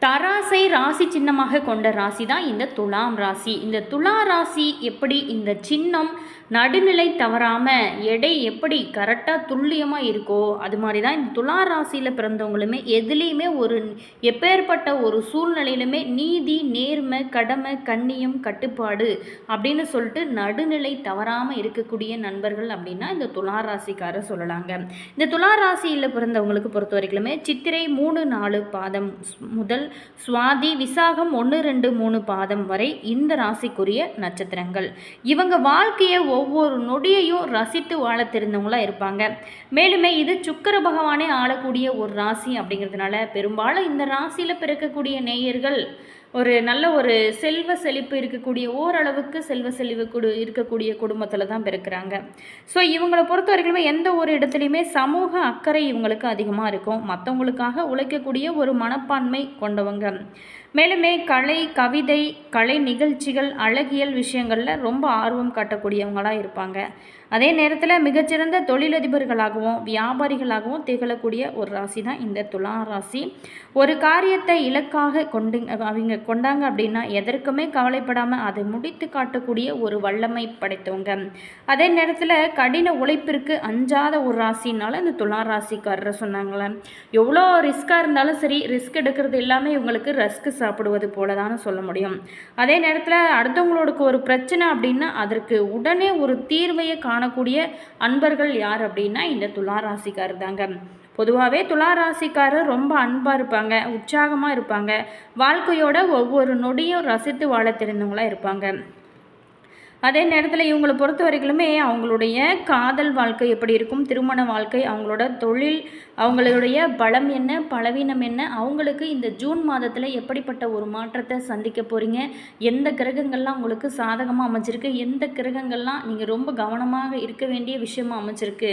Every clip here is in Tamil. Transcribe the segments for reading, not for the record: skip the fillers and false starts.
தராசை ராசி சின்னமாக கொண்ட ராசி தான் இந்த துலாம் ராசி. இந்த துலா ராசி எப்படி இந்த சின்னம் நடுநிலை தவறாமல் எடை எப்படி கரெக்டாக துல்லியமாக இருக்கோ அது மாதிரி தான் இந்த துலா ராசியில் பிறந்தவங்களுமே எதுலேயுமே எப்பேற்பட்ட ஒரு சூழ்நிலையிலுமே நீதி, நேர்மை, கடமை, கண்ணியம், கட்டுப்பாடு அப்படின்னு சொல்லிட்டு நடுநிலை தவறாமல் இருக்கக்கூடிய நண்பர்கள் அப்படின்னா இந்த துலா ராசிக்காரர் சொல்லலாங்க. இந்த துலா ராசியில் பிறந்தவங்களுக்கு பொறுத்த வரைக்குமே சித்திரை 3-4 பாதம் முதல் சுவாதி, விசாகம் 1-2-3 பாதம் வரை இந்த ராசிக்குரிய நட்சத்திரங்கள். இவங்க வாழ்க்கையை ஒவ்வொரு நொடியையும் ரசித்து வாழ தெரிந்தவங்களா இருப்பாங்க. மேலுமே இது சுக்கிர பகவானே ஆளக்கூடிய ஒரு ராசி அப்படிங்கிறதுனால பெரும்பாலும் இந்த ராசியில் பிறக்கக்கூடிய நேயர்கள் நல்ல ஒரு செல்வ செழிப்பு இருக்கக்கூடிய ஓரளவுக்கு செல்வ செழிப்பு இருக்கக்கூடிய குடும்பத்தில் தான் பிறக்கிறாங்க. ஸோ இவங்களை பொறுத்த வரைக்குமே எந்த ஒரு இடத்துலையுமே சமூக அக்கறை இவங்களுக்கு அதிகமாக இருக்கும். மற்றவங்களுக்காக உழைக்கக்கூடிய ஒரு மனப்பான்மை கொண்டவங்க. மேலுமே கலை, கவிதை, கலை நிகழ்ச்சிகள், அழகியல் விஷயங்களில் ரொம்ப ஆர்வம் காட்டக்கூடியவங்களாக இருப்பாங்க. அதே நேரத்தில் மிகச்சிறந்த தொழிலதிபர்களாகவும் வியாபாரிகளாகவும் திகழக்கூடிய ஒரு ராசி தான் இந்த துலா ராசி. ஒரு காரியத்தை இலக்காக அவங்க கொண்டாங்க அப்படின்னா எதற்குமே கவலைப்படாமல் அதை முடித்து காட்டக்கூடிய ஒரு வல்லமை படைத்தவங்க. அதே நேரத்தில் கடின உழைப்பிற்கு அஞ்சாத ஒரு ராசினால இந்த துலா ராசிக்காரரை சொன்னாங்களே. எவ்வளோ ரிஸ்க்காக இருந்தாலும் சரி, ரிஸ்க் எடுக்கிறது எல்லாமே இவங்களுக்கு ரஸ்க்கு சாப்பிடுவது போல தான் சொல்ல முடியும். அதே நேரத்தில் அடுத்தவங்களுக்கு ஒரு பிரச்சனை அப்படின்னா அதற்கு உடனே ஒரு தீர்வையை காணக்கூடிய அன்பர்கள் யார் அப்படின்னா இந்த துலா ராசிக்காரர் தாங்க. பொதுவாகவே துலா ராசிக்காரர் ரொம்ப அன்பாக இருப்பாங்க, உற்சாகமாக இருப்பாங்க, வாழ்க்கையோட ஒவ்வொரு நொடியும் ரசித்து வாழ தெரிந்தவங்களாக இருப்பாங்க. அதே நேரத்தில் இவங்களை பொறுத்த வரைக்குமே அவங்களுடைய காதல் வாழ்க்கை எப்படி இருக்கும், திருமண வாழ்க்கை, அவங்களோட தொழில், அவங்களுடைய பலம் என்ன, பலவீனம் என்ன, அவங்களுக்கு இந்த ஜூன் மாதத்தில் எப்படிப்பட்ட ஒரு மாற்றத்தை சந்திக்க போகிறீங்க, எந்த கிரகங்கள்லாம் உங்களுக்கு சாதகமாக அமைச்சிருக்கு, எந்த கிரகங்கள்லாம் நீங்கள் ரொம்ப கவனமாக இருக்க வேண்டிய விஷயமாக அமைச்சிருக்கு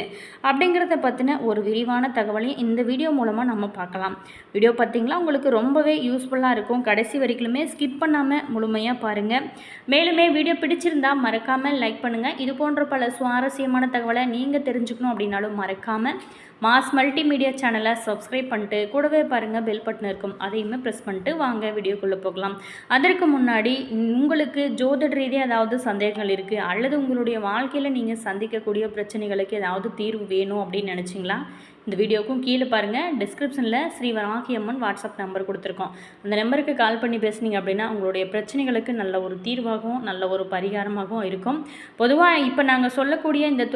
அப்படிங்கிறத பற்றின ஒரு விரிவான தகவலையும் இந்த வீடியோ மூலமாக நம்ம பார்க்கலாம். வீடியோ பார்த்திங்களா உங்களுக்கு ரொம்பவே யூஸ்ஃபுல்லாக இருக்கும். கடைசி வரைக்குமே ஸ்கிப் பண்ணாமல் முழுமையாக பாருங்கள். மேலுமே வீடியோ பிடிச்சிருந்தா மறக்காமல் லைக் பண்ணுங்கள். இது போன்ற பல சுவாரஸ்யமான தகவலை நீங்கள் தெரிஞ்சுக்கணும் அப்படின்னாலும் மறக்காமல் மாஸ் மல்டிமீடியா சேனலை சப்ஸ்கிரைப் பண்ணிட்டு கூடவே பாருங்கள் பெல் பட்டன் இருக்கும், அதையுமே ப்ரெஸ் பண்ணிட்டு வாங்க வீடியோக்குள்ளே போகலாம். அதற்கு முன்னாடி உங்களுக்கு ஜோதிட ரீதியாக ஏதாவது சந்தேகங்கள் இருக்குது அல்லது உங்களுடைய வாழ்க்கையில் நீங்கள் சந்திக்கக்கூடிய பிரச்சனைகளுக்கு ஏதாவது தீர்வு வேணும் அப்படின்னு நினச்சிங்களா, இந்த வீடியோக்கும் கீழே பாருங்கள் டிஸ்கிரிப்ஷனில் ஸ்ரீ வராகி அம்மன் வாட்ஸ்அப் நம்பர் கொடுத்துருக்கோம். அந்த நம்பருக்கு கால் பண்ணி பேசுனீங்க அப்படின்னா உங்களுடைய பிரச்சனைகளுக்கு நல்ல ஒரு தீர்வாகவும் நல்ல ஒரு பரிகாரமாகவும் இருக்கும். பொதுவாக இப்போ நாங்கள் சொல்லக்கூடிய இந்த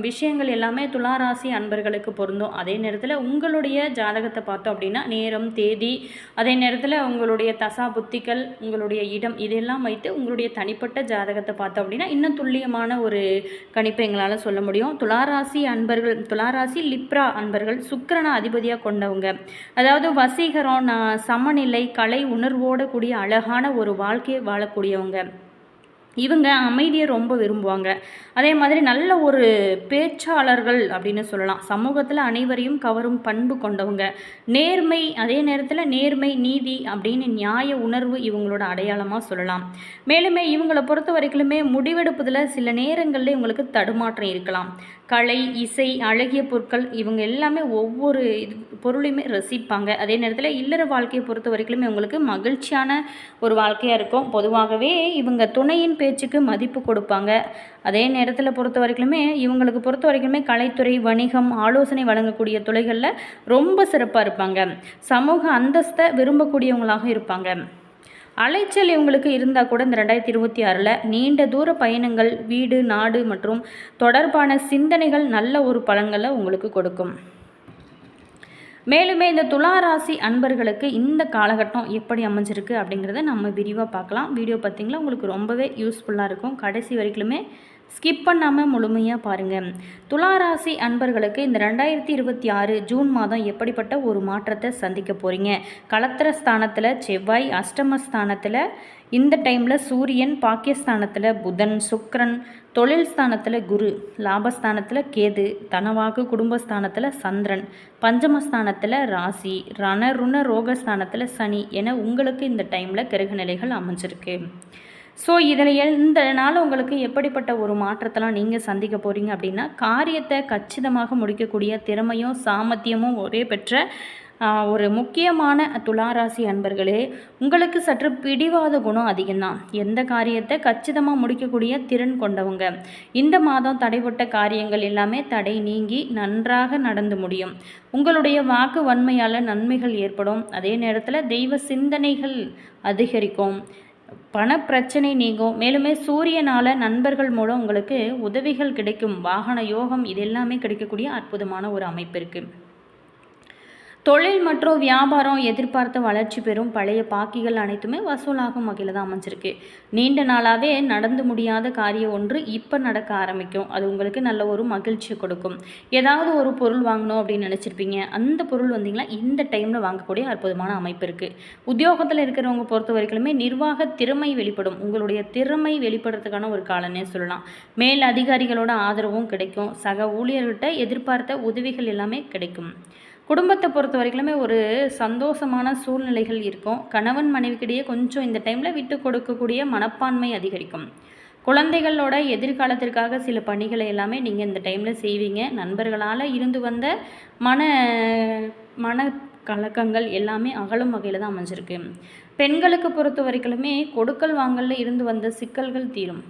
விஷயங்கள் எல்லாமே துளாராசி அன்பர்களுக்கு பொருந்தும். அதே நேரத்தில் உங்களுடைய ஜாதகத்தை பார்த்தோம் அப்படின்னா நேரம், தேதி, அதே நேரத்தில் உங்களுடைய தசா புத்திகள், உங்களுடைய இடம், இதெல்லாம் வைத்து உங்களுடைய தனிப்பட்ட ஜாதகத்தை பார்த்தோம் அப்படின்னா இன்னும் துல்லியமான ஒரு கணிப்பை எங்களால் சொல்ல முடியும். துளாராசி அன்பர்கள், துளாராசி லிப்ரா அன்பர்கள் சுக்கிரனை அதிபதியாக கொண்டவங்க. அதாவது வசீகரம், சமநிலை, கலை உணர்வோடு கூடிய அழகான ஒரு வாழ்க்கையை வாழக்கூடியவங்க. இவங்க அமைதியை ரொம்ப விரும்புவாங்க. அதே மாதிரி நல்ல ஒரு பேச்சாளர்கள் அப்படின்னு சொல்லலாம். சமூகத்தில் அனைவரையும் கவரும் பண்பு கொண்டவங்க. நேர்மை, அதே நேரத்தில் நேர்மை, நீதி அப்படின்னு நியாய உணர்வு இவங்களோட அடையாளமாக சொல்லலாம். மேலுமே இவங்களை பொறுத்த வரைக்குமே முடிவெடுப்பதில் சில நேரங்களில் இவங்களுக்கு தடுமாற்றம் இருக்கலாம். கலை, இசை, அழகிய பொருட்கள் இவங்க எல்லாமே ஒவ்வொரு பொருளையுமே ரசிப்பாங்க. அதே நேரத்தில் இல்லற வாழ்க்கையை பொறுத்த வரைக்குமே இவங்களுக்கு மகிழ்ச்சியான ஒரு வாழ்க்கையாக இருக்கும். பொதுவாகவே இவங்க துணையின் பேச்சுக்கு மதிப்பு கொடுப்பாங்க. அதே நேரத்தில் பொறுத்த வரைக்குமே இவங்களுக்கு பொறுத்த வரைக்குமே கலைத்துறை, வணிகம், ஆலோசனை வழங்கக்கூடிய துறைகளில் ரொம்ப சிறப்பாக இருப்பாங்க. சமூக அந்தஸ்தை விரும்பக்கூடியவங்களாக இருப்பாங்க. அலைச்சல் இவங்களுக்கு இருந்தால் கூட இந்த 2026 நீண்ட தூர பயணங்கள், வீடு, நாடு மற்றும் தொடர்பான சிந்தனைகள் நல்ல ஒரு பலன்களை உங்களுக்கு கொடுக்கும். மேலுமே இந்த துளாராசி அன்பர்களுக்கு இந்த காலகட்டம் எப்படி அமைஞ்சிருக்கு அப்படிங்கிறத நம்ம விரிவாக பார்க்கலாம். வீடியோ பார்த்திங்களா உங்களுக்கு ரொம்பவே யூஸ்ஃபுல்லாக இருக்கும். கடைசி வரைக்குமே ஸ்கிப் பண்ணாமல் முழுமையாக பாருங்கள். துளாராசி அன்பர்களுக்கு இந்த 2026 ஜூன் மாதம் எப்படிப்பட்ட ஒரு மாற்றத்தை சந்திக்க போகிறீங்க. களத்திர ஸ்தானத்தில் செவ்வாய், அஷ்டமஸ்தானத்தில் இந்த டைமில் சூரியன், பாக்கியஸ்தானத்தில் புதன், சுக்கிரன், தொழில் ஸ்தானத்தில் குரு, லாபஸ்தானத்தில் கேது, தனவாக்கு குடும்பஸ்தானத்தில் சந்திரன், பஞ்சமஸ்தானத்தில் ராசி, ரணருண ரோகஸ்தானத்தில் சனி என உங்களுக்கு இந்த டைமில் கிரக நிலைகள் அமைஞ்சிருக்கு. ஸோ இதில் இந்த நாள் உங்களுக்கு எப்படிப்பட்ட ஒரு மாற்றத்தெல்லாம் நீங்கள் சந்திக்க போகிறீங்க அப்படின்னா, காரியத்தை கச்சிதமாக முடிக்கக்கூடிய திறமையும் சாமர்த்தியமும் ஒரே பெற்ற ஒரு முக்கியமான துளாராசி அன்பர்களே, உங்களுக்கு சற்று பிடிவாத குணம் அதிகம்தான். எந்த காரியத்தை கச்சிதமாக முடிக்கக்கூடிய திறன் கொண்டவங்க. இந்த மாதம் தடைப்பட்ட காரியங்கள் எல்லாமே தடை நீங்கி நன்றாக நடந்து முடியும். உங்களுடைய வாக்கு வன்மையால் நன்மைகள் ஏற்படும். அதே நேரத்தில் தெய்வ சிந்தனைகள் அதிகரிக்கும். பணப்பிரச்சனை நீங்கும். மேலுமே சூரியனால் நண்பர்கள் மூலம் உங்களுக்கு உதவிகள் கிடைக்கும். வாகன யோகம் இது எல்லாமே கிடைக்கக்கூடிய அற்புதமான ஒரு அமைப்பு இருக்குது. தொழில் மற்றும் வியாபாரம் எதிர்பார்த்த வளர்ச்சி பெறும். பழைய பாக்கிகள் அனைத்துமே வசூலாகும் வகையில் தான் அமைஞ்சிருக்கு. நீண்ட நாளாகவே நடந்து முடியாத காரியம் ஒன்று இப்போ நடக்க ஆரம்பிக்கும். அது உங்களுக்கு நல்ல ஒரு மகிழ்ச்சியை கொடுக்கும். ஏதாவது ஒரு பொருள் வாங்கணும் அப்படின்னு நினச்சிருப்பீங்க. அந்த பொருள் வந்தீங்கன்னா இந்த டைமில் வாங்கக்கூடிய அற்புதமான அமைப்பு இருக்குது. உத்தியோகத்தில் இருக்கிறவங்க பொறுத்த வரைக்குமே நிர்வாக திறமை வெளிப்படும். உங்களுடைய திறமை வெளிப்படுறதுக்கான ஒரு காலனே சொல்லலாம். மேல் அதிகாரிகளோட ஆதரவும் கிடைக்கும். சக ஊழியர்கிட்ட எதிர்பார்த்த உதவிகள் எல்லாமே கிடைக்கும். குடும்பத்தை பொறுத்த வரைக்குமே ஒரு சந்தோஷமான சூழ்நிலைகள் இருக்கும். கணவன் மனைவிக்கிடையே கொஞ்சம் இந்த டைமில் விட்டு கொடுக்கக்கூடிய மனப்பான்மை அதிகரிக்கும். குழந்தைகளோட எதிர்காலத்திற்காக சில பணிகளை எல்லாமே நீங்கள் இந்த டைமில் செய்வீங்க. நண்பர்களால் இருந்து வந்த மன கலக்கங்கள் எல்லாமே அகலும் வகையில் தான் அமைஞ்சிருக்கு. பெண்களுக்கு பொறுத்த வரைக்குமே கொடுக்கல் வாங்கலில் இருந்து வந்த சிக்கல்கள் தீரும்.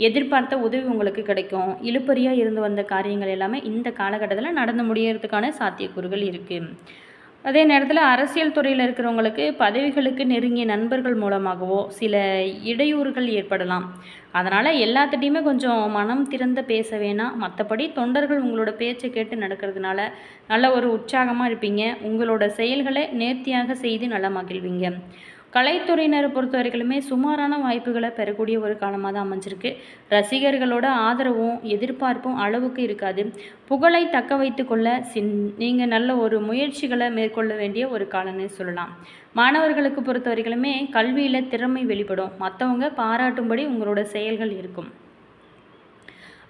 எதிர்பார்த்த உதவி உங்களுக்கு கிடைக்கும். இழுபறியாக இருந்து வந்த காரியங்கள் எல்லாமே இந்த காலகட்டத்தில் நடந்து முடியறதுக்கான சாத்தியக்கூறுகள் இருக்குது. அதே நேரத்தில் அரசியல் துறையில் இருக்கிறவங்களுக்கு பதவிகளுக்கு நெருங்கிய நண்பர்கள் மூலமாகவோ சில இடையூறுகள் ஏற்படலாம். அதனால் எல்லாத்திட்டையுமே கொஞ்சம் மனம் திறந்து பேச வேணாம். மற்றபடி தொண்டர்கள் உங்களோட பேச்சை கேட்டு நடக்கிறதுனால நல்ல ஒரு உற்சாகமாக இருப்பீங்க. உங்களோட செயல்களை நேர்த்தியாக செய்து நல்லா மகிழ்வீங்க. கலைத்துறையினரை பொறுத்த வரைக்குமே சுமாரான வாய்ப்புகளை பெறக்கூடிய ஒரு காலமாக தான் அமைஞ்சிருக்கு. ரசிகர்களோட ஆதரவும் எதிர்பார்ப்பும் அளவுக்கு இருக்காது. புகழை தக்க வைத்து கொள்ள நீங்கள் நல்ல ஒரு முயற்சிகளை மேற்கொள்ள வேண்டிய ஒரு காலம்னு சொல்லலாம். மாணவர்களுக்கு பொறுத்த வரைக்குமே கல்வியில் திறமை வெளிப்படும். மற்றவங்க பாராட்டும்படி உங்களோட செயல்கள் இருக்கும்.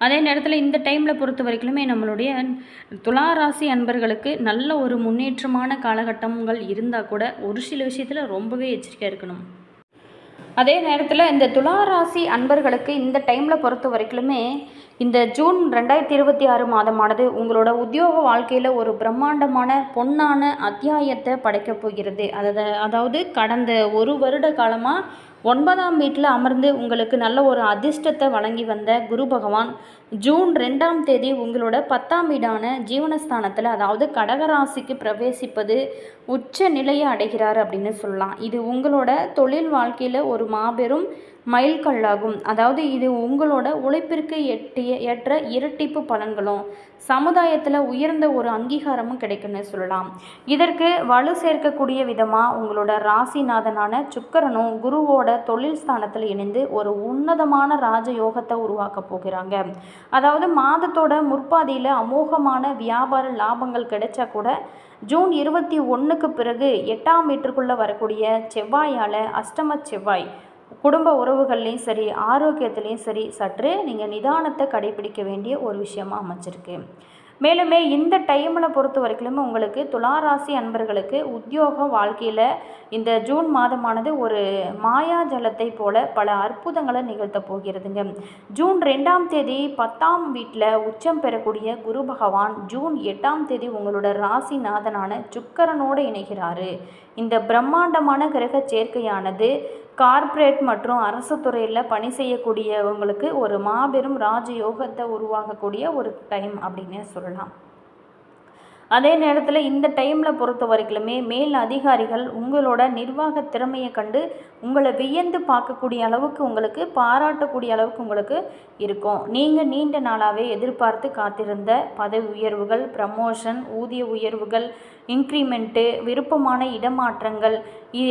அதே நேரத்தில் இந்த டைமில் பொறுத்த வரைக்குமே நம்மளுடைய துளாராசி அன்பர்களுக்கு நல்ல ஒரு முன்னேற்றமான காலகட்டங்கள் இருந்தால் கூட ஒரு சில விஷயத்தில் ரொம்பவே எச்சரிக்கையாக இருக்கணும். அதே நேரத்தில் இந்த துளாராசி அன்பர்களுக்கு இந்த டைமில் பொறுத்த வரைக்குமே இந்த ஜூன் 2026 மாதமானது உங்களோட உத்தியோக வாழ்க்கையில் ஒரு பிரம்மாண்டமான பொன்னான அத்தியாயத்தை படைக்கப் போகிறது. அதாவது கடந்த ஒரு வருட காலமாக 9ஆம் வீட்டில் அமர்ந்து உங்களுக்கு நல்ல ஒரு அதிர்ஷ்டத்தை வழங்கி வந்த குரு பகவான் ஜூன் 2ஆம் தேதி உங்களோட 10ஆம் வீடான ஜீவனஸ்தானத்தில் அதாவது கடகராசிக்கு பிரவேசிப்பது உச்ச நிலையை அடைகிறார் அப்படின்னு சொல்லலாம். இது உங்களோட தொழில் வாழ்க்கையில் ஒரு மாபெரும் மைல்கல்லாகும். அதாவது இது உங்களோட உழைப்பிற்கு ஏற்ற இரட்டிப்பு பலன்களும் சமுதாயத்தில் உயர்ந்த ஒரு அங்கீகாரமும் கிடைக்கும்னு சொல்லலாம். இதற்கு வலு சேர்க்கக்கூடிய விதமாக உங்களோட ராசிநாதனான சுக்கிரனும் குருவோட தொழில் ஸ்தானத்தில் இணைந்து ஒரு உன்னதமான ராஜயோகத்தை உருவாக்க போகிறாங்க. அதாவது மாதத்தோட முற்பாதியில் அமோகமான வியாபார லாபங்கள் கிடைச்சா கூட ஜூன் 21க்கு பிறகு 8ஆம் வீட்டிற்குள்ளே வரக்கூடிய செவ்வாயால் அஷ்டம செவ்வாய் குடும்ப உறவுகள்லேயும் சரி ஆரோக்கியத்துலேயும் சரி சற்று நீங்கள் நிதானத்தை கடைபிடிக்க வேண்டிய ஒரு விஷயமாக அமைச்சிருக்கு. மேலுமே இந்த டைமில் பொறுத்த வரைக்குமே உங்களுக்கு துளாராசி அன்பர்களுக்கு உத்தியோக வாழ்க்கையில் இந்த ஜூன் மாதமானது ஒரு மாயாஜலத்தை போல பல அற்புதங்களை நிகழ்த்த போகிறதுங்க. ஜூன் 2ஆம் தேதி 10ஆம் வீட்டில் உச்சம் பெறக்கூடிய குரு பகவான் ஜூன் 8ஆம் தேதி உங்களோட ராசிநாதனான சுக்கிரனோடு இணைகிறாரு. இந்த பிரம்மாண்டமான கிரக சேர்க்கையானது கார்ப்பரேட் மற்றும் அரசு துறையில் பணி செய்யக்கூடியவங்களுக்கு ஒரு மாபெரும் ராஜயோகத்தை உருவாகக்கூடிய ஒரு டைம் அப்படின்னு சொல்லலாம். அதே நேரத்தில் இந்த டைமில் பொறுத்த வரைக்குமே மேல் அதிகாரிகள் உங்களோட நிர்வாக திறமையை கண்டு உங்களை வியந்து பார்க்கக்கூடிய அளவுக்கு உங்களுக்கு பாராட்டக்கூடிய அளவுக்கு உங்களுக்கு இருக்கும். நீங்கள் நீண்ட நாளாகவே எதிர்பார்த்து காத்திருந்த பதவி உயர்வுகள், ப்ரமோஷன், ஊதிய உயர்வுகள், இன்க்ரிமெண்ட்டு, விருப்பமான இடமாற்றங்கள்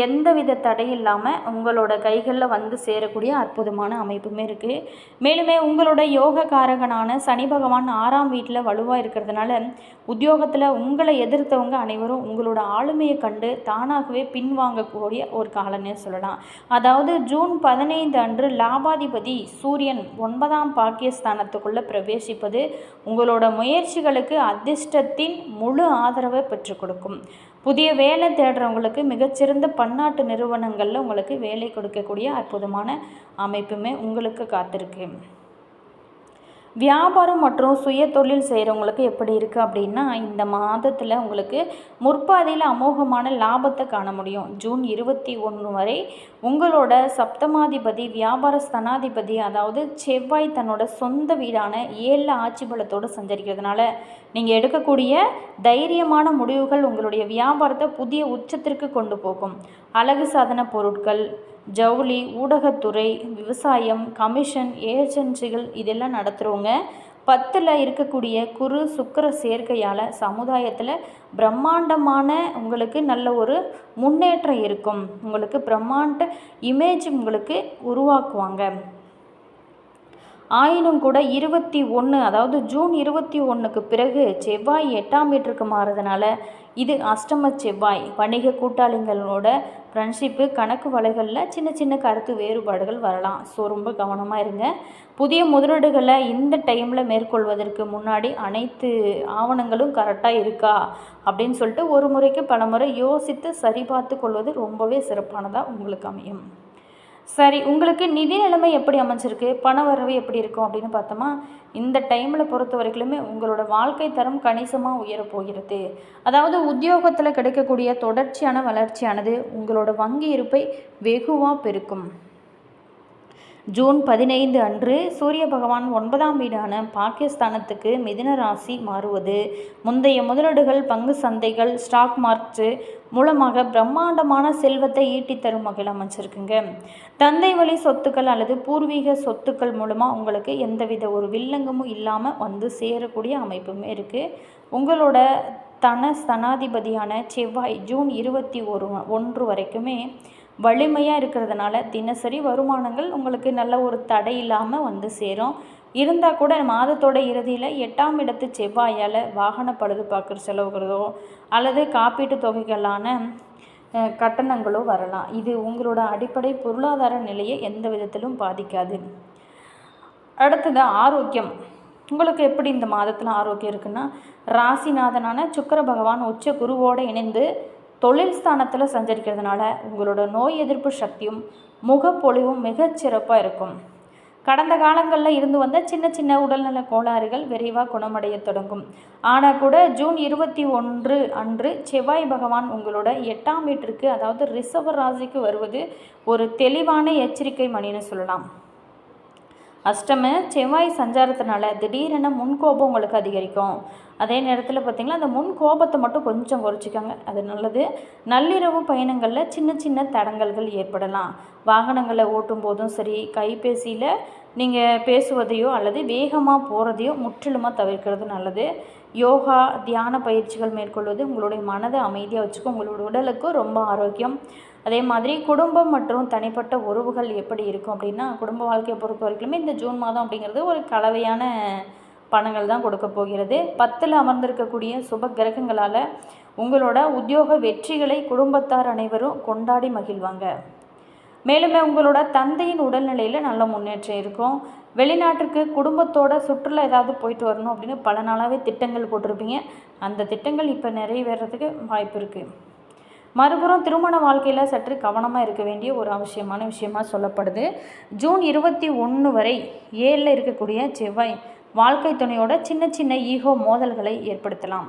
எந்தவித தடையில்லாமல் உங்களோட கைகளில் வந்து சேரக்கூடிய அற்புதமான அமைப்புமே இருக்குது. மேலுமே உங்களோட யோகக்காரகனான சனி பகவான் 6ஆம் வீட்டில் வலுவாக இருக்கிறதுனால உத்தியோகத்தில் உங்களை எதிர்த்தவங்க அனைவரும் உங்களோட ஆளுமையை கண்டு தானாகவே பின்வாங்கக்கூடிய ஒரு காலம்னே சொல்லலாம். அதாவது ஜூன் 15 அன்று லாபாதிபதி சூரியன் 9ஆம் பாக்கியஸ்தானத்துக்குள்ளே பிரவேசிப்பது உங்களோட முயற்சிகளுக்கு அதிர்ஷ்டத்தின் முழு ஆதரவை பெற்றுக் கொடுக்கும். புதிய வேலை தேடுறவங்களுக்கு மிகச்சிறந்த பன்னாட்டு நிறுவனங்களில் உங்களுக்கு வேலை கொடுக்கக்கூடிய அற்புதமான அமைப்புமே உங்களுக்கு காத்திருக்கு. வியாபாரம் மற்றும் சுய தொழில் செய்கிறவங்களுக்கு எப்படி இருக்குது அப்படின்னா, இந்த மாதத்தில் உங்களுக்கு முற்பாதியில் அமோகமான லாபத்தை காண முடியும். ஜூன் 21 வரை உங்களோட சப்தமாதிபதி வியாபார ஸ்தனாதிபதி, அதாவது செவ்வாய் தன்னோட சொந்த வீடான 7 ஆட்சி பலத்தோடு சஞ்சரிக்கிறதுனால நீங்கள் எடுக்கக்கூடிய தைரியமான முடிவுகள் உங்களுடைய வியாபாரத்தை புதிய உச்சத்திற்கு கொண்டு போகும். அழகு சாதன பொருட்கள், ஜவுளி, ஊடகத்துறை, விவசாயம், கமிஷன், ஏஜென்சிகள் இதெல்லாம் நடத்துகிறவங்க 10ல் இருக்கக்கூடிய குரு சுக்கிர சேர்க்கையால் சமுதாயத்தில் பிரம்மாண்டமான உங்களுக்கு நல்ல ஒரு முன்னேற்றம் இருக்கும். உங்களுக்கு பிரம்மாண்ட இமேஜ் உங்களுக்கு உருவாக்குவாங்க. ஆயினும் கூட 21, அதாவது ஜூன் 21க்கு பிறகு செவ்வாய் 8ஆம் வீட்டிற்கு மாறுறதுனால இது அஷ்டம செவ்வாய். வணிக கூட்டாளிகளோட ஃப்ரெண்ட்ஷிப்பு, கணக்கு வலைகளில் சின்ன சின்ன கருத்து வேறுபாடுகள் வரலாம். ஸோ ரொம்ப கவனமாக இருங்க. புதிய முதலீடுகளை இந்த டைமில் மேற்கொள்வதற்கு முன்னாடி அனைத்து ஆவணங்களும் கரெக்டாக இருக்கா அப்படின்னு சொல்லிட்டு ஒரு முறைக்கு பல முறை யோசித்து சரிபார்த்து கொள்வது ரொம்பவே சிறப்பானதாக உங்களுக்கு அமையும். சரி, உங்களுக்கு நிதி நிலைமை எப்படி அமைஞ்சிருக்கு, பண வரவு எப்படி இருக்கும் அப்படின்னு பார்த்தோமா, இந்த டைமில் பொறுத்த வரைக்குமே உங்களோட வாழ்க்கை தரம் கணிசமாக உயரப்போகிறது. அதாவது உத்தியோகத்தில் கிடைக்கக்கூடிய தொடர்ச்சியான வளர்ச்சியானது உங்களோட வங்கி இருப்பை வெகுவாக பெருக்கும். ஜூன் 15 அன்று சூரிய பகவான் 9ஆம் வீடான பாகிஸ்தானத்துக்கு மிதுன ராசி மாறுவது முந்தைய முதலீடுகள், பங்கு சந்தைகள், ஸ்டாக் மார்க்கெட்டு மூலமாக பிரம்மாண்டமான செல்வத்தை ஈட்டி தரும் வகையில் அமைச்சிருக்குங்க. தந்தை வழி சொத்துக்கள் அல்லது பூர்வீக சொத்துக்கள் மூலமாக உங்களுக்கு எந்தவித ஒரு வில்லங்கமும் இல்லாமல் வந்து சேரக்கூடிய அமைப்புமே இருக்குது. உங்களோட ஸ்தனாதிபதியான செவ்வாய் ஜூன் 21 வரைக்குமே வலிமையாக இருக்கிறதுனால தினசரி வருமானங்கள் உங்களுக்கு நல்ல ஒரு தடை இல்லாமல் வந்து சேரும். இருந்தால் கூட மாதத்தோட இறுதியில் 8ஆம் இடத்து செவ்வாயால் வாகன பழுது பார்க்குற செலவுகளோ அல்லது காப்பீட்டு தொகைகளான கட்டணங்களோ வரலாம். இது உங்களோட அடிப்படை பொருளாதார நிலையை எந்த விதத்திலும் பாதிக்காது. அடுத்தது ஆரோக்கியம். உங்களுக்கு எப்படி இந்த மாதத்தில் ஆரோக்கியம் இருக்குன்னா, ராசிநாதனான சுக்கிர பகவான் உச்ச குருவோடு இணைந்து தொழில் ஸ்தானத்தில் சஞ்சரிக்கிறதுனால உங்களோட நோய் எதிர்ப்பு சக்தியும் முகப்பொழிவும் மிகச்சிறப்பாக இருக்கும். கடந்த காலங்களில் இருந்து வந்த சின்ன சின்ன உடல்நல கோளாறுகள் விரைவாக குணமடைய தொடங்கும். ஆனால் கூட ஜூன் 21 அன்று செவ்வாய் பகவான் உங்களோட 8ஆம் வீட்டிற்கு, அதாவது ரிஷப ராசிக்கு வருவது ஒரு தெளிவான எச்சரிக்கை மணின்னு சொல்லலாம். அஷ்டம செவ்வாய் சஞ்சாரத்தினால திடீரென முன்கோபம் உங்களுக்கு அதிகரிக்கும். அதே நேரத்தில் பார்த்திங்கன்னா அந்த முன் கோபத்தை மட்டும் கொஞ்சம் குறைச்சிக்கோங்க, அது நல்லது. நள்ளிரவு பயணங்களில் சின்ன சின்ன தடங்கல்கள் ஏற்படலாம். வாகனங்களை ஓட்டும் போதும் சரி, கைபேசியில் நீங்கள் பேசுவதையோ அல்லது வேகமாக போகிறதையோ முற்றிலுமாக தவிர்க்கிறது நல்லது. யோகா, தியான பயிற்சிகள் மேற்கொள்வது உங்களுடைய மனதை அமைதியாக வச்சுக்கும். உங்களோட உடலுக்கும் ரொம்ப ஆரோக்கியம். அதே மாதிரி குடும்பம் மற்றும் தனிப்பட்ட உறவுகள் எப்படி இருக்கும் அப்படின்னா, குடும்ப வாழ்க்கையை பொறுத்த வரைக்குமே இந்த ஜூன் மாதம் அப்படிங்கிறது ஒரு கலவையான பணங்கள் தான் கொடுக்க போகிறது. 10ல் அமர்ந்திருக்கக்கூடிய சுப கிரகங்களால் உங்களோட உத்தியோக வெற்றிகளை குடும்பத்தார் அனைவரும் கொண்டாடி மகிழ்வாங்க. மேலுமே உங்களோட தந்தையின் உடல்நிலையில் நல்ல முன்னேற்றம் இருக்கும். வெளிநாட்டுக்கு குடும்பத்தோட சுற்றுலா ஏதாவது போயிட்டு வரணும் அப்படின்னு பல நாளாகவே திட்டங்கள் போட்டிருப்பீங்க. அந்த திட்டங்கள் இப்போ நிறைவேறதுக்கு வாய்ப்பு இருக்குது. மறுபுறம் திருமண வாழ்க்கையில் சற்று கவனமாக இருக்க வேண்டிய ஒரு அவசியமான விஷயமாக சொல்லப்படுது. ஜூன் 21 வரை 7ல் இருக்கக்கூடிய செவ்வாய் வாழ்க்கை துணையோட சின்ன சின்ன ஈகோ மோதல்களை ஏற்படுத்தலாம்.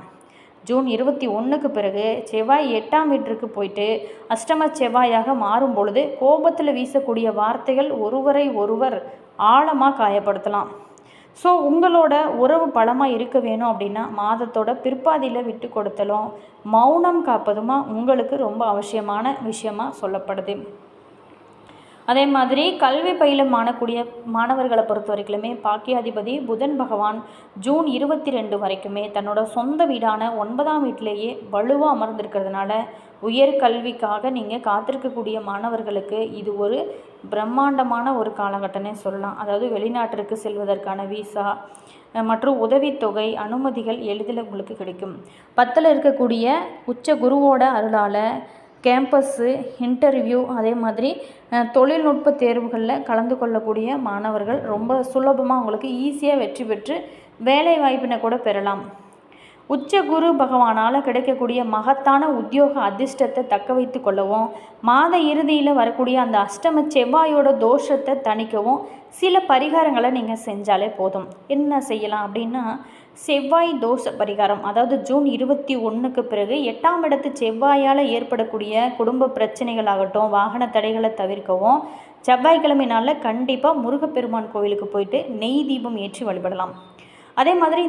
ஜூன் 21க்கு பிறகு செவ்வாய் 8ஆம் வீட்டிற்கு போயிட்டு அஷ்டம செவ்வாயாக மாறும் பொழுது கோபத்தில் வீசக்கூடிய வார்த்தைகள் ஒருவரை ஒருவர் ஆழமாக காயப்படுத்தலாம். ஸோ உங்களோட உறவு பலமாக இருக்க வேணும் அப்படின்னா மாதத்தோட பிற்பாதியில் விட்டு கொடுத்தலும் மௌனம் காப்பதுமா உங்களுக்கு ரொம்ப அவசியமான விஷயமாக சொல்லப்படுது. அதே மாதிரி கல்வி பயில மாணவர்களை பொறுத்த வரைக்குமே பாக்கியாதிபதி புதன் பகவான் ஜூன் 22 வரைக்குமே தன்னோட சொந்த வீடான 9ஆம் வீட்டிலேயே வலுவாக அமர்ந்திருக்கிறதுனால உயர்கல்விக்காக நீங்கள் காத்திருக்கக்கூடிய மாணவர்களுக்கு இது ஒரு பிரம்மாண்டமான ஒரு காலகட்டமே சொல்லலாம். அதாவது வெளிநாட்டிற்கு செல்வதற்கான விசா மற்றும் உதவித்தொகை, அனுமதிகள் எளிதில் உங்களுக்கு கிடைக்கும். 10ல் இருக்கக்கூடிய உச்ச குருவோட அருளால் கேம்பஸ்ஸு, இன்டர்வியூ, அதே மாதிரி தொழில்நுட்ப தேர்வுகளில் கலந்து கொள்ளக்கூடிய மாணவர்கள் ரொம்ப சுலபமாக உங்களுக்கு ஈஸியாக வெற்றி பெற்று வேலை வாய்ப்பினை கூட பெறலாம். உச்ச குரு பகவானால் கிடைக்கக்கூடிய மகத்தான உத்தியோக அதிர்ஷ்டத்தை தக்க வைத்து கொள்ளவும், மாத இறுதியில் வரக்கூடிய அந்த அஷ்டம செவ்வாயோட தோஷத்தை தணிக்கவும் சில பரிகாரங்களை நீங்கள் செஞ்சாலே போதும். என்ன செய்யலாம் அப்படின்னா, செவ்வாய் தோஷ பரிகாரம். அதாவது ஜூன் 21க்கு பிறகு 8ஆம் இடத்து செவ்வாயால் ஏற்படக்கூடிய குடும்ப பிரச்சனைகளாகட்டும், வாகன தடைகளை தவிர்க்கவும் செவ்வாய்க்கிழமை நாளில் கண்டிப்பாக முருகப்பெருமான் கோவிலுக்கு போயிட்டு நெய் தீபம் ஏற்றி வழிபடலாம். அதே மாதிரி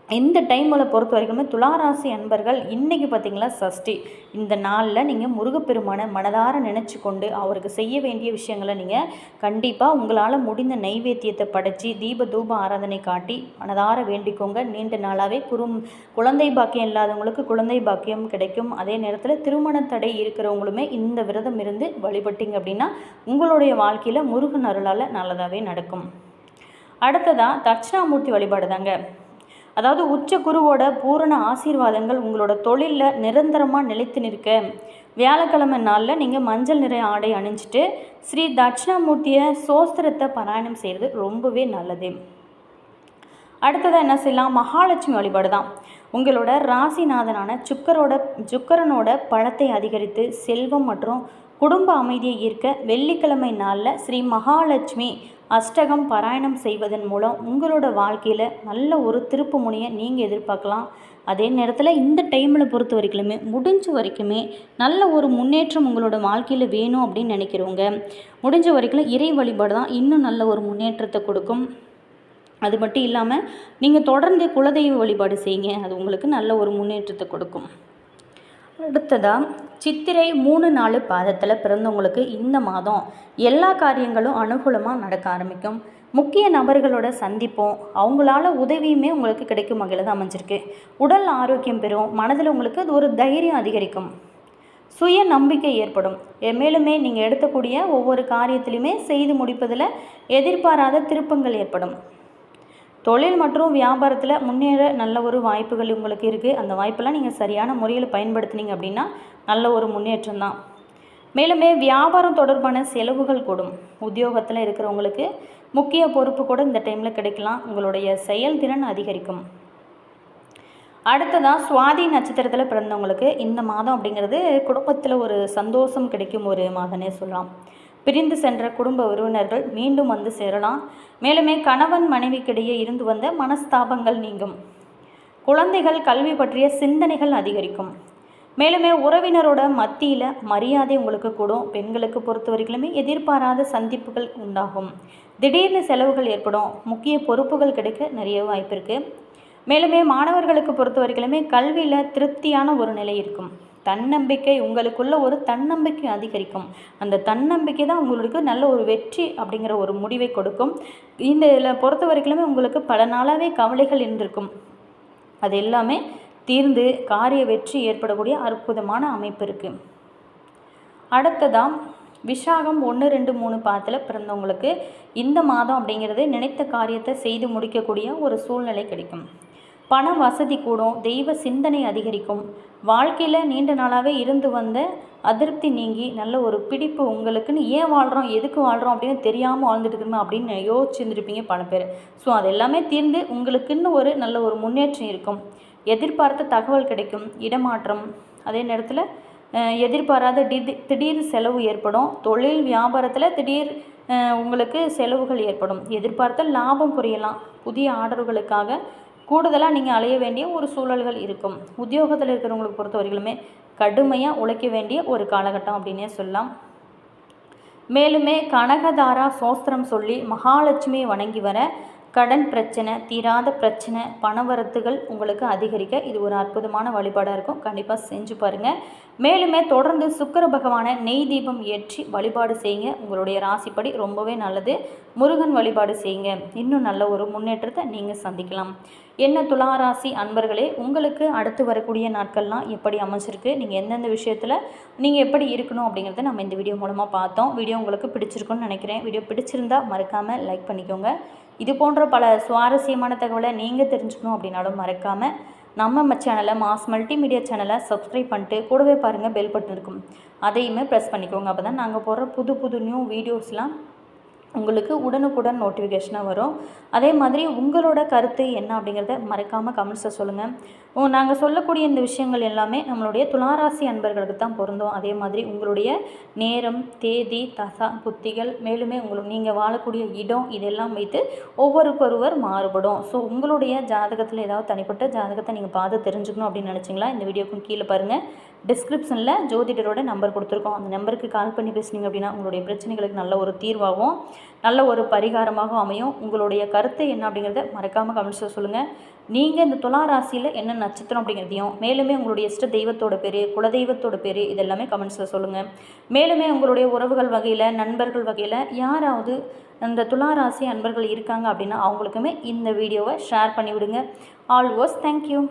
இந்த டைமில் பொறுத்த வரைக்குமே துளாராசி அன்பர்கள் இன்றைக்கி பார்த்திங்களா சஷ்டி, இந்த நாளில் நீங்கள் முருகப்பெருமானை மனதார நினச்சி கொண்டு அவருக்கு செய்ய வேண்டிய விஷயங்களை நீங்கள் கண்டிப்பாக உங்களால் முடிந்த நைவேத்தியத்தை படைச்சி தீப தூப ஆராதனை காட்டி மனதார வேண்டிக்கோங்க. நீண்ட நாளாகவே குழந்தை பாக்கியம் இல்லாதவங்களுக்கு குழந்தை பாக்கியம் கிடைக்கும். அதே நேரத்தில் திருமண தடை இருக்கிறவங்களுமே இந்த விரதம் இருந்து வழிபட்டிங்க அப்படின்னா உங்களுடைய வாழ்க்கையில் முருகன் அருளால் நல்லதாகவே நடக்கும். அடுத்ததாக தட்சிணாமூர்த்தி வழிபாடு தாங்க. அதாவது உச்ச குருவோட பூரண ஆசீர்வாதங்கள் உங்களோட தொழிலில் நிரந்தரமாக நிலைத்து நிற்க வியாழக்கிழமை நாளில் நீங்கள் மஞ்சள் நிற ஆடை அணிஞ்சிட்டு ஸ்ரீ தட்சிணாமூர்த்தியை சோஸ்திரத்தை பாராயணம் செய்கிறது ரொம்பவே நல்லது. அடுத்ததாக என்ன செய்யலாம், மகாலட்சுமி வழிபாடு தான். உங்களோட ராசிநாதனான சுக்கரனோட பழத்தை அதிகரித்து செல்வம் மற்றும் குடும்ப அமைதியை ஈர்க்க வெள்ளிக்கிழமை நாளில் ஸ்ரீ மகாலட்சுமி அஷ்டகம் பாராயணம் செய்வதன் மூலம் உங்களோட வாழ்க்கையில் நல்ல ஒரு திருப்பு முனையை நீங்கள் எதிர்பார்க்கலாம். அதே நேரத்தில் இந்த டைமில் பொறுத்த வரைக்குமே முடிஞ்ச வரைக்குமே நல்ல ஒரு முன்னேற்றம் உங்களோட வாழ்க்கையில் வேணும் அப்படின்னு நினைக்கிறவங்க முடிஞ்ச வரைக்கும் இறை வழிபாடு தான் இன்னும் நல்ல ஒரு முன்னேற்றத்தை கொடுக்கும். அது மட்டும் இல்லாமல் நீங்கள் தொடர்ந்து குலதெய்வ வழிபாடு செய்யுங்க, அது உங்களுக்கு நல்ல ஒரு முன்னேற்றத்தை கொடுக்கும். அடுத்ததாக சித்திரை 3-4 பாதத்தில் பிறந்தவங்களுக்கு இந்த மாதம் எல்லா காரியங்களும் அனுகூலமாக நடக்க ஆரம்பிக்கும். முக்கிய நபர்களோட சந்திப்போம், அவங்களால உதவியுமே உங்களுக்கு கிடைக்கும் வகையில் தான் அமைஞ்சிருக்கு. உடல் ஆரோக்கியம் பெறும், மனதில் உங்களுக்கு அது ஒரு தைரியம் அதிகரிக்கும், சுய நம்பிக்கை ஏற்படும். மேலுமே நீங்கள் எடுக்கக்கூடிய ஒவ்வொரு காரியத்திலையுமே செய்து முடிப்பதில் எதிர்பாராத திருப்பங்கள் ஏற்படும். தொழில் மற்றும் வியாபாரத்தில் முன்னேற நல்ல ஒரு வாய்ப்புகள் உங்களுக்கு இருக்குது. அந்த வாய்ப்பெல்லாம் நீங்கள் சரியான முறையில் பயன்படுத்தினீங்க அப்படின்னா நல்ல ஒரு முன்னேற்றம் தான். மேலுமே வியாபாரம் தொடர்பான செலவுகள் கூடும். உத்தியோகத்தில் இருக்கிறவங்களுக்கு முக்கிய பொறுப்பு கூட இந்த டைமில் கிடைக்கலாம். உங்களுடைய செயல்திறன் அதிகரிக்கும். அடுத்ததாக சுவாதி நட்சத்திரத்தில் பிறந்தவங்களுக்கு இந்த மாதம் அப்படிங்கிறது குடும்பத்தில் ஒரு சந்தோஷம் கிடைக்கும் ஒரு மாதனே சொல்லலாம். பிரிந்து சென்ற குடும்ப உறவினர்கள் மீண்டும் வந்து சேரலாம். மேலுமே கணவன் மனைவிக்கிடையே இருந்து வந்த மனஸ்தாபங்கள் நீங்கும். குழந்தைகள் கல்வி பற்றிய சிந்தனைகள் அதிகரிக்கும். மேலுமே உறவினரோட மத்தியில் மரியாதை உங்களுக்கு கூடும். பெண்களுக்கு பொறுத்த வரைக்குமே எதிர்பாராத சந்திப்புகள் உண்டாகும். திடீர்னு செலவுகள் ஏற்படும். முக்கிய பொறுப்புகள் கிடைக்க நிறைய வாய்ப்பு இருக்குது. மேலுமே மாணவர்களுக்கு பொறுத்த வரைக்குமே கல்வியில் திருப்தியான ஒரு நிலை இருக்கும். தன்னம்பிக்கை, உங்களுக்குள்ள ஒரு தன்னம்பிக்கை அதிகரிக்கும். அந்த தன்னம்பிக்கை தான் உங்களுக்கு நல்ல ஒரு வெற்றி அப்படிங்கிற ஒரு முடிவை கொடுக்கும். இந்த இதில் பொறுத்த வரைக்குமே உங்களுக்கு பல நாளாகவே கவலைகள் இருந்திருக்கும், அது எல்லாமே தீர்ந்து காரிய வெற்றி ஏற்படக்கூடிய அற்புதமான அமைப்பு இருக்குது. அடுத்ததான் விஷாகம் 1, 2, 3 பாதத்தில் பிறந்தவங்களுக்கு இந்த மாதம் அப்படிங்கிறது நினைத்த காரியத்தை செய்து முடிக்கக்கூடிய ஒரு சூழ்நிலை கிடைக்கும். பண வசதி கூடும். தெய்வ சிந்தனை அதிகரிக்கும். வாழ்க்கையில் நீண்ட நாளாகவே இருந்து வந்த அதிருப்தி நீங்கி நல்ல ஒரு பிடிப்பு உங்களுக்குன்னு ஏன் வாழ்கிறோம், எதுக்கு வாழ்கிறோம் அப்படின்னு தெரியாமல் வாழ்ந்துட்டு இருக்கணுமா அப்படின்னு யோசிச்சுருந்துருப்பீங்க பல பேர். ஸோ அது எல்லாமே தீர்ந்து உங்களுக்குன்னு ஒரு நல்ல ஒரு முன்னேற்றம் இருக்கும். எதிர்பார்த்த தகவல் கிடைக்கும். இடமாற்றம், அதே நேரத்தில் எதிர்பாராத திடீர் செலவு ஏற்படும். தொழில் வியாபாரத்தில் திடீர் உங்களுக்கு செலவுகள் ஏற்படும். எதிர்பார்த்த லாபம் குறையலாம். புதிய ஆர்டர்களுக்காக கூடுதலாக நீங்கள் அலைய வேண்டிய ஒரு சூழல்கள் இருக்கும். உத்தியோகத்தில் இருக்கிறவங்களுக்கு பொறுத்த வரைக்குமே கடுமையாக உழைக்க வேண்டிய ஒரு காலகட்டம் அப்படின்னே சொல்லலாம். மேலுமே கனகதாரா சோஸ்திரம் சொல்லி மகாலட்சுமியை வணங்கி வர கடன் பிரச்சனை, தீராத பிரச்சனை, பணவரத்துகள் உங்களுக்கு அதிகரிக்க இது ஒரு அற்புதமான வழிபாடாக இருக்கும். கண்டிப்பாக செஞ்சு பாருங்கள். மேலுமே தொடர்ந்து சுக்கிர பகவானை நெய் தீபம் ஏற்றி வழிபாடு செய்யுங்க. உங்களுடைய ராசிப்படி ரொம்பவே நல்லது. முருகன் வழிபாடு செய்யுங்க. இன்னும் நல்ல ஒரு முன்னேற்றத்தை நீங்கள் சந்திக்கலாம். என்ன துளாராசி அன்பர்களே, உங்களுக்கு அடுத்து வரக்கூடிய நாட்கள்லாம் எப்படி அமைச்சிருக்கு, நீங்கள் எந்தெந்த விஷயத்தில் நீங்கள் எப்படி இருக்கணும் அப்படிங்கிறத நம்ம இந்த வீடியோ மூலமாக பார்த்தோம். வீடியோ உங்களுக்கு பிடிச்சிருக்குன்னு நினைக்கிறேன். வீடியோ பிடிச்சிருந்தா மறக்காமல் லைக் பண்ணிக்கோங்க. இது போன்ற பல சுவாரஸ்யமான தகவலை நீங்கள் தெரிஞ்சுக்கணும் அப்படின்னாலும் மறக்காமல் நம்ம சேனலை மாஸ் மல்டிமீடியா சேனலை சப்ஸ்கிரைப் பண்ணிட்டு கூடவே பாருங்கள் பெல் பட்டன் இருக்கும், அதையுமே ப்ரெஸ் பண்ணிக்கோங்க. அப்போ தான் நாங்கள் போடுற புது நியூ வீடியோஸ்லாம் உங்களுக்கு உடனுக்குடன் நோட்டிஃபிகேஷனாக வரும். அதே மாதிரி உங்களோட கருத்து என்ன அப்படிங்கிறத மறக்காமல் கமெண்ட்ஸில் சொல்லுங்கள். நாங்கள் சொல்லக்கூடிய இந்த விஷயங்கள் எல்லாமே நம்மளுடைய துளாராசி அன்பர்களுக்கு தான் பொருந்தும். அதே மாதிரி உங்களுடைய நேரம், தேதி, தசா புத்திகள், மேலுமே நீங்கள் வாழக்கூடிய இடம் இதெல்லாம் வைத்து ஒவ்வொருக்கொருவர் மாறுபடும். ஸோ உங்களுடைய ஜாதகத்தில் ஏதாவது தனிப்பட்ட ஜாதகத்தை நீங்கள் பார்த்து தெரிஞ்சுக்கணும் அப்படின்னு நினச்சிங்களா, இந்த வீடியோக்கும் கீழே பாருங்கள், டிஸ்கிரிப்ஷனில் ஜோதிடரோட நம்பர் கொடுத்துருக்கோம். அந்த நம்பருக்கு கால் பண்ணி பேசுனீங்க அப்படின்னா உங்களுடைய பிரச்சனைகளுக்கு நல்ல ஒரு தீர்வாகும், நல்ல ஒரு பரிகாரமாக அமையும். உங்களுடைய கருத்து என்ன அப்படிங்கிறத மறக்காமல் கமெண்ட்ஸில் சொல்லுங்கள். நீங்கள் இந்த துலா ராசியில் என்ன நட்சத்திரம் அப்படிங்கிறதையும், மேலுமே உங்களுடைய இஷ்ட தெய்வத்தோட பேர், குலதெய்வத்தோட பேர் இதெல்லாமே கமெண்ட்ஸில் சொல்லுங்கள். மேலுமே உங்களுடைய உறவுகள் வகையில், நண்பர்கள் வகையில் யாராவது அந்த துலா ராசி அன்பர்கள் இருக்காங்க அப்படின்னா அவங்களுக்குமே இந்த வீடியோவை ஷேர் பண்ணிவிடுங்க. All was thank you.